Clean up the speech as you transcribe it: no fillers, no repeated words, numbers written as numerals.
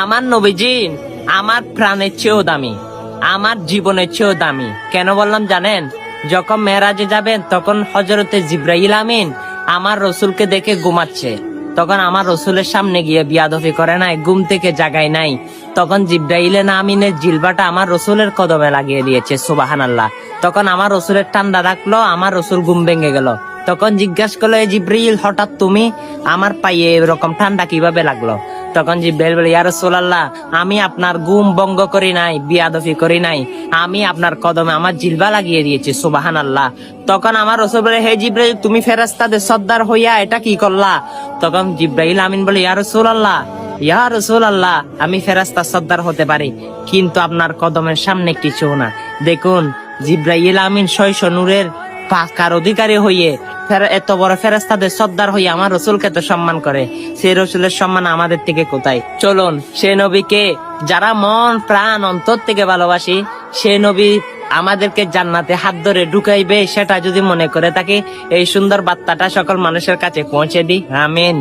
আমার নবীজি আমার প্রাণের চেয়েও দামি, আমার জীবনের চেয়েও দামি। কেন বললাম জানেন? যখন মেরাজে যাবেন তখন হযরতে জিবরাইল আমিন আমার রসুলকে দেখে ঘুমাচ্ছে, তখন আমার রসুলের সামনে গিয়ে বিয়াদফি করে নাই, ঘুম থেকে জাগায় নাই। তখন জিবরাইলে না আমিনের জিলবাটা আমার রসুলের কদমে লাগিয়ে দিয়েছে, সুবহানাল্লাহ। তখন আমার রসুলের ঠান্ডা রাখলো, আমার রসুল ঘুম ভেঙে গেল। তখন জিজ্ঞাসা করলো, জিবরাইল হঠাৎ তুমি আমার পায়ে এরকম ঠান্ডা কিভাবে লাগলো? তখন জিবরাইল বলে, ইয়া রাসূলুল্লাহ, আমি আপনার ঘুম ভঙ্গ করি নাই, বিয়াদফি করি নাই, আমি আপনার কদমে আমার জিলবা লাগিয়ে দিয়েছি, সুবহানাল্লাহ। তখন আমার রাসূল বলে, হে জিবরাইল, তুমি ফেরেশতাদের সর্দার হইয়া এটা কি করলা? তখন জিবরাইল আমিন বলে, ইয়া রাসূলুল্লাহ, ইয়া রাসূলুল্লাহ, আমি ফেরেশতার সর্দার হতে পারি, কিন্তু আপনার কদমের সামনে কিছু না। দেখুন, জিবরাইল আমিন 600 নূরের পাকার অধিকারী হইয়ে এত বড় ফেরেশতাদের সর্দার হয়ে আমার রসুলকে তো সম্মান করে, সেই রসুলের সম্মান আমাদের থেকে কোথায়? চলুন সে নবীকে যারা মন প্রাণ অন্তর থেকে ভালোবাসি, সে নবী আমাদেরকে জান্নাতে হাত ধরে ঢুকাইবে, সেটা যদি মনে করে থাকি, এই সুন্দর বার্তাটা সকল মানুষের কাছে পৌঁছে দিই। আমিন।